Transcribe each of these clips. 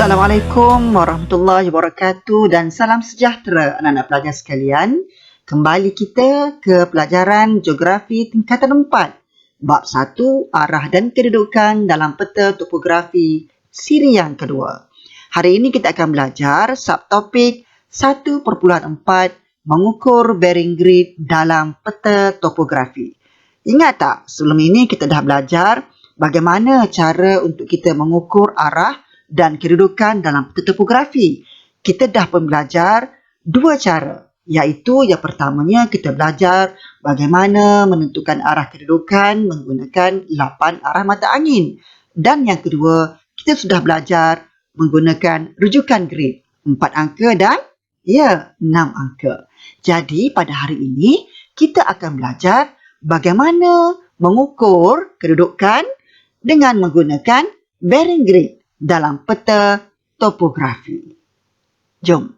Assalamualaikum warahmatullahi wabarakatuh dan salam sejahtera anak-anak pelajar sekalian. Kembali kita ke pelajaran Geografi tingkatan 4, bab 1, arah dan kedudukan dalam peta topografi siri yang kedua. Hari ini kita akan belajar subtopik 1.4, mengukur bearing grid dalam peta topografi. Ingat tak, sebelum ini kita dah belajar bagaimana cara untuk kita mengukur arah dan kedudukan dalam peta topografi. Kita dah pun belajar dua cara, iaitu yang pertamanya kita belajar bagaimana menentukan arah kedudukan menggunakan 8 arah mata angin. Dan yang kedua, kita sudah belajar menggunakan rujukan grid 4 angka dan 6 angka. Jadi pada hari ini kita akan belajar bagaimana mengukur kedudukan dengan menggunakan bearing grid dalam peta topografi. Jom.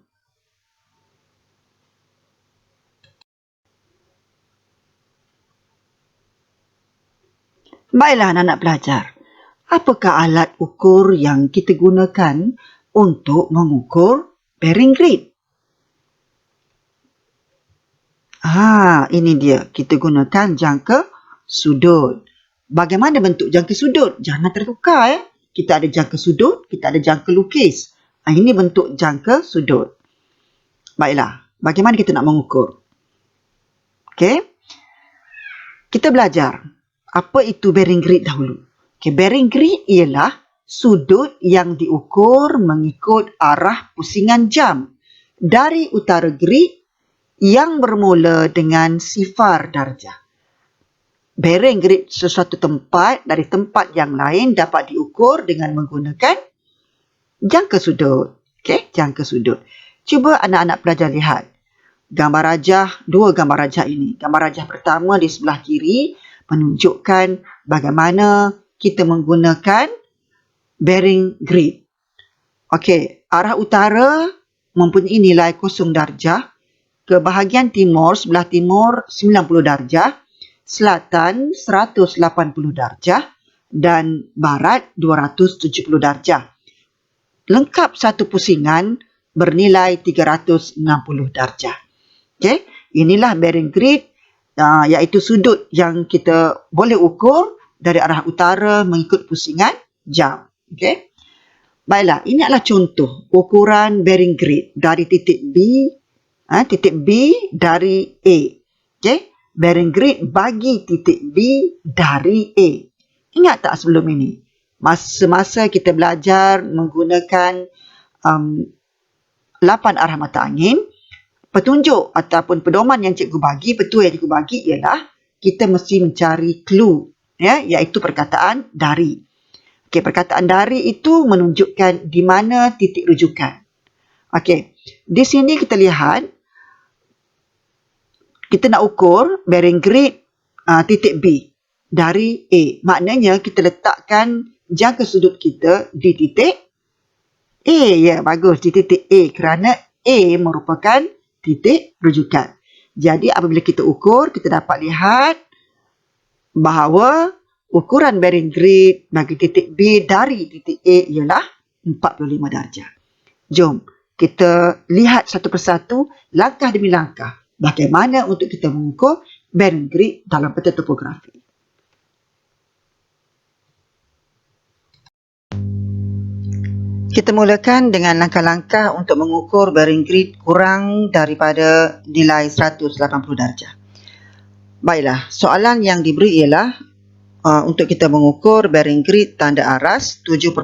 Baiklah anak-anak pelajar. Apakah alat ukur yang kita gunakan untuk mengukur bearing grid? Ini dia. Kita gunakan jangka sudut. Bagaimana bentuk jangka sudut? Jangan tertukar ya. Kita ada jangka sudut, kita ada jangka lukis. Ini bentuk jangka sudut. Baiklah, bagaimana kita nak mengukur? Okey. Kita belajar apa itu bearing grid dahulu. Okey, bearing grid ialah sudut yang diukur mengikut arah pusingan jam dari utara grid yang bermula dengan sifar darjah. Bearing grid sesuatu tempat dari tempat yang lain dapat diukur dengan menggunakan jangka sudut. Okey, jangka sudut. Cuba anak-anak pelajar lihat gambar rajah, dua gambar rajah ini. Gambar rajah pertama di sebelah kiri menunjukkan bagaimana kita menggunakan bearing grid. Okey, arah utara mempunyai nilai 0 darjah, ke bahagian timur, sebelah timur 90 darjah, selatan 180 darjah dan barat 270 darjah. Lengkap satu pusingan bernilai 360 darjah. Okey, inilah bearing grid iaitu sudut yang kita boleh ukur dari arah utara mengikut pusingan jam. Okey. Baiklah, ini adalah contoh ukuran bearing grid dari titik B dari A. Okey. Bearing grid bagi titik B dari A. Ingat tak sebelum ini? Semasa kita belajar menggunakan 8 arah mata angin, petunjuk ataupun pedoman yang cikgu bagi, petua yang cikgu bagi ialah kita mesti mencari clue, iaitu perkataan dari. Okey, perkataan dari itu menunjukkan di mana titik rujukan. Okey, di sini kita lihat kita nak ukur bearing grid titik B dari A. Maknanya kita letakkan jangka sudut kita di titik A. Ya, bagus. Di titik A kerana A merupakan titik rujukan. Jadi apabila kita ukur, kita dapat lihat bahawa ukuran bearing grid bagi titik B dari titik A ialah 45 darjah. Jom kita lihat satu persatu, langkah demi langkah, bagaimana untuk kita mengukur bearing grid dalam peta topografi. Kita mulakan dengan langkah-langkah untuk mengukur bearing grid kurang daripada nilai 180 darjah. Baiklah, soalan yang diberi ialah untuk kita mengukur bearing grid tanda aras 7.50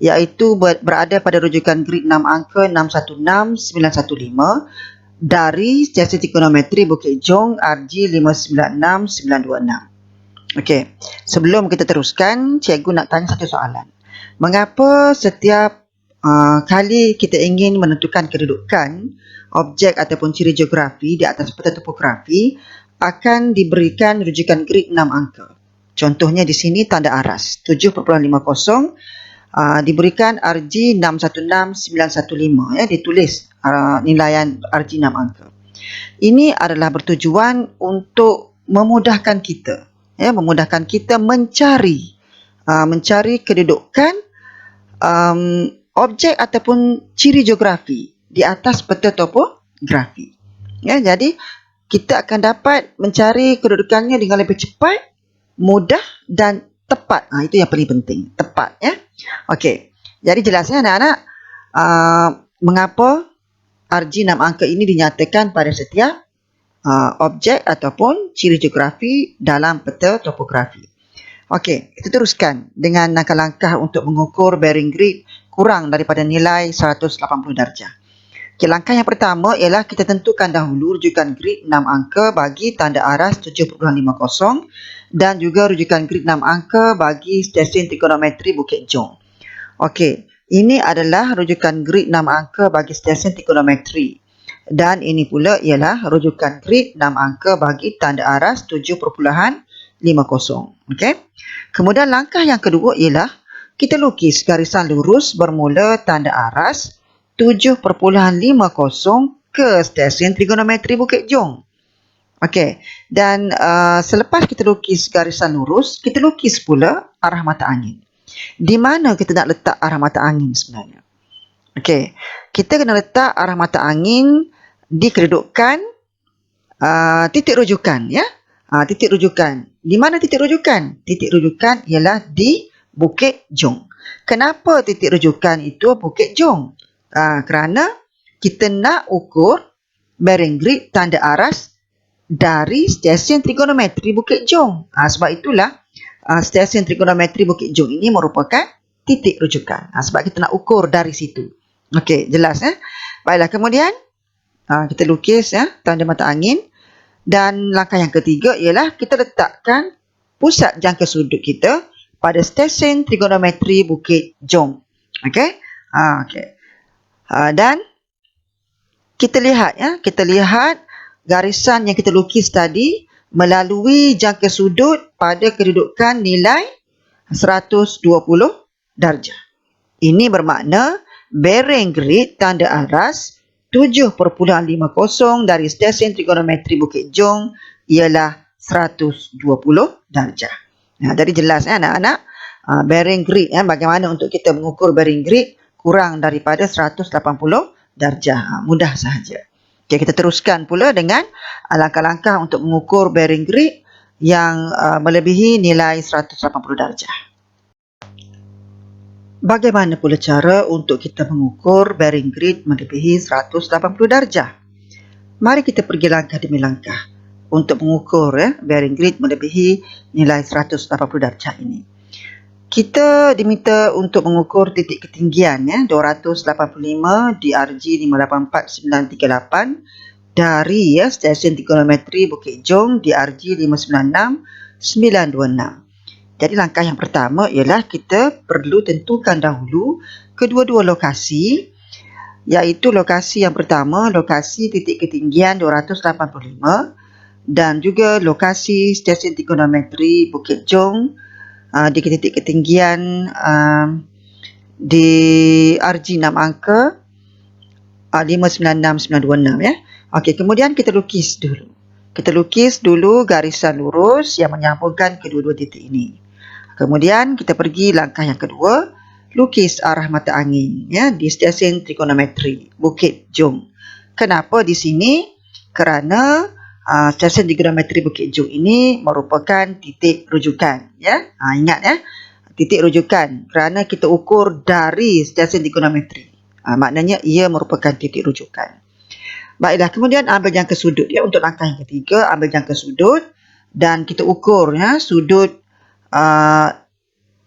iaitu berada pada rujukan grid 6 angka 616915 dari stesen trigonometri Bukit Jong RG 596926. Okey, sebelum kita teruskan, cikgu nak tanya satu soalan. Mengapa setiap kali kita ingin menentukan kedudukan objek ataupun ciri geografi di atas peta topografi akan diberikan rujukan grid 6 angka? Contohnya di sini tanda aras 7.50 diberikan RG 616915, ditulis nilaian RG 6 angka. Ini adalah bertujuan untuk memudahkan kita, memudahkan kita mencari kedudukan objek ataupun ciri geografi di atas peta topografi. Ya, jadi kita akan dapat mencari kedudukannya dengan lebih cepat, mudah dan tepat. Itu yang paling penting, tepat ya. Okey. Jadi jelasnya anak-anak mengapa RG 6 angka ini dinyatakan pada setiap objek ataupun ciri geografi dalam peta topografi. Okey, kita teruskan dengan langkah-langkah untuk mengukur bearing grid kurang daripada nilai 180 darjah. Okay, langkah yang pertama ialah kita tentukan dahulu rujukan grid 6 angka bagi tanda aras 7.50 dan juga rujukan grid 6 angka bagi stesen trigonometri Bukit Jong. Okey, ini adalah rujukan grid 6 angka bagi stesen trigonometri dan ini pula ialah rujukan grid 6 angka bagi tanda aras 7.50. Okey. Kemudian langkah yang kedua ialah kita lukis garisan lurus bermula tanda aras 7.50 ke stesen trigonometri Bukit Jong. Okey. Dan selepas kita lukis garisan lurus, kita lukis pula arah mata angin. Di mana kita nak letak arah mata angin sebenarnya? Okey. Kita kena letak arah mata angin di kedudukan titik rujukan ya. Titik rujukan. Di mana titik rujukan? Titik rujukan ialah di Bukit Jong. Kenapa titik rujukan itu Bukit Jong? Kerana kita nak ukur bearing grid tanda aras dari stesen trigonometri Bukit Jong. Sebab itulah stesen trigonometri Bukit Jong ini merupakan titik rujukan. Sebab kita nak ukur dari situ. Okey, jelas Baiklah, kemudian kita lukis tanda mata angin. Dan langkah yang ketiga ialah kita letakkan pusat jangka sudut kita pada stesen trigonometri Bukit Jong. Okey? Okey. Dan kita lihat garisan yang kita lukis tadi melalui jangka sudut pada kedudukan nilai 120 darjah. Ini bermakna bearing grid tanda aras 7.50 dari stesen trigonometri Bukit Jong ialah 120 darjah. Jadi jelas anak-anak, bearing grid bagaimana untuk kita mengukur bearing grid kurang daripada 180 darjah. Mudah sahaja. Okay, kita teruskan pula dengan langkah-langkah untuk mengukur bearing grid yang melebihi nilai 180 darjah. Bagaimana pula cara untuk kita mengukur bearing grid melebihi 180 darjah? Mari kita pergi langkah demi langkah untuk mengukur bearing grid melebihi nilai 180 darjah ini. Kita diminta untuk mengukur titik ketinggian 285 di RG 584938 dari stesen trigonometri Bukit Jong di RG 596926. Jadi langkah yang pertama ialah kita perlu tentukan dahulu kedua-dua lokasi, iaitu lokasi yang pertama, lokasi titik ketinggian 285 dan juga lokasi stesen trigonometri Bukit Jong di titik ketinggian di RG 6 angka 596926 Okey, kemudian kita lukis dulu. Kita lukis dulu garisan lurus yang menyambungkan kedua-dua titik ini. Kemudian kita pergi langkah yang kedua, lukis arah mata angin di stesen trigonometri Bukit Jong. Kenapa di sini? Kerana stesen trigonometri Bukit Jong ini merupakan titik rujukan ingat titik rujukan kerana kita ukur dari stesen trigonometri. Maknanya ia merupakan titik rujukan. Baiklah, kemudian ambil jangka sudut untuk langkah yang ketiga, ambil jangka sudut dan kita ukur sudut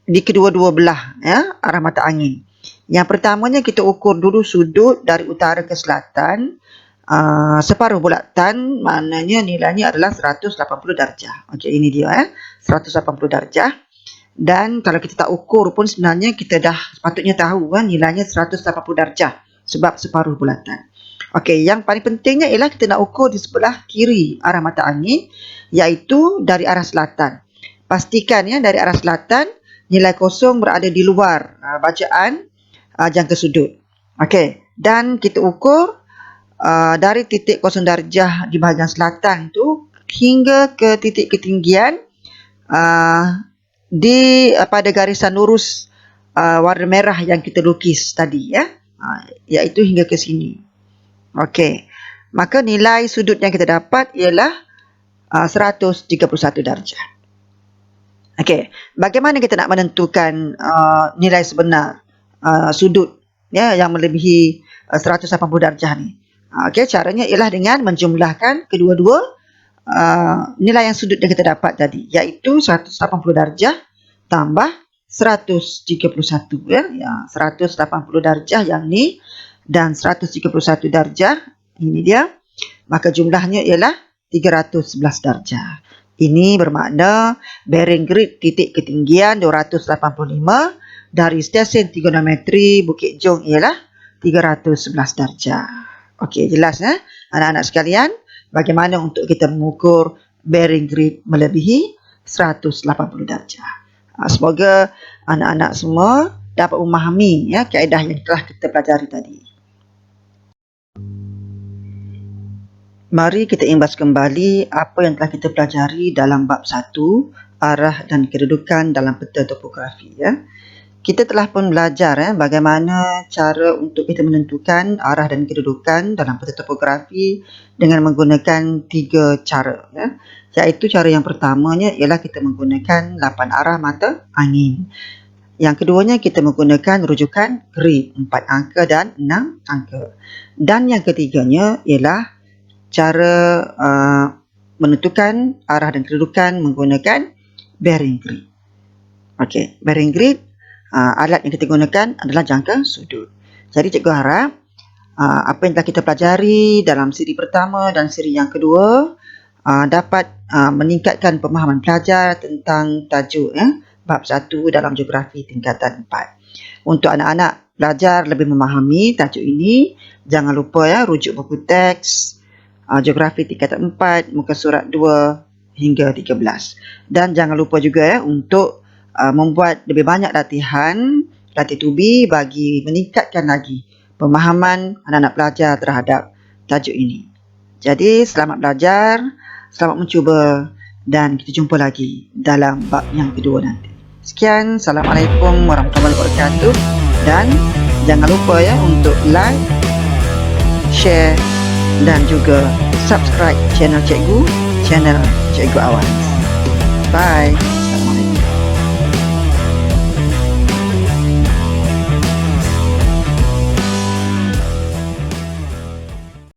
di kedua-dua belah arah mata angin. Yang pertamanya kita ukur dulu sudut dari utara ke selatan separuh bulatan, maknanya nilainya adalah 180 darjah. Okey, ini dia 180 darjah. Dan kalau kita tak ukur pun sebenarnya kita dah sepatutnya tahu nilainya 180 darjah sebab separuh bulatan. Okey, yang paling pentingnya ialah kita nak ukur di sebelah kiri arah mata angin, iaitu dari arah selatan. Pastikan dari arah selatan nilai kosong berada di luar bacaan jangka sudut. Okey, dan kita ukur dari titik kosong darjah di bahagian selatan tu hingga ke titik ketinggian pada garisan lurus warna merah yang kita lukis tadi ya. Iaitu hingga ke sini. Okey. Maka nilai sudut yang kita dapat ialah 131 darjah. Okey, bagaimana kita nak menentukan nilai sebenar sudut ya yang melebihi 180 darjah ni? Okey, caranya ialah dengan menjumlahkan kedua-dua nilai yang sudut yang kita dapat tadi, iaitu 180 darjah tambah 131 ya. 180 darjah yang ni dan 131 darjah ini dia. Maka jumlahnya ialah 311 darjah. Ini bermakna bearing grid titik ketinggian 285 dari stesen trigonometri Bukit Jong ialah 311 darjah. Okey, jelas anak-anak sekalian, bagaimana untuk kita mengukur bearing grid melebihi 180 darjah. Semoga anak-anak semua dapat memahami ya kaedah yang telah kita pelajari tadi. Mari kita imbas kembali apa yang telah kita pelajari dalam bab 1, arah dan kedudukan dalam peta topografi ya. Kita telah pun belajar bagaimana cara untuk kita menentukan arah dan kedudukan dalam peta topografi dengan menggunakan 3 cara ya. Iaitu cara yang pertamanya ialah kita menggunakan 8 arah mata angin. Yang keduanya kita menggunakan rujukan grid 4 angka dan 6 angka. Dan yang ketiganya ialah cara menentukan arah dan kedudukan menggunakan bearing grid. Okey, bearing grid alat yang kita gunakan adalah jangka sudut. Jadi cikgu harap apa yang telah kita pelajari dalam siri pertama dan siri yang kedua dapat meningkatkan pemahaman pelajar tentang tajuk bab 1 dalam geografi tingkatan 4. Untuk anak-anak belajar lebih memahami tajuk ini, jangan lupa rujuk buku teks geografi tingkatan 4 muka surat 2 hingga 13. Dan jangan lupa juga untuk membuat lebih banyak latih tubi bagi meningkatkan lagi pemahaman anak-anak pelajar terhadap tajuk ini. Jadi selamat belajar, selamat mencuba dan kita jumpa lagi dalam bab yang kedua nanti. Sekian, Assalamualaikum warahmatullahi wabarakatuh dan jangan lupa untuk like, share dan juga subscribe channel Cikgu Awans. Bye.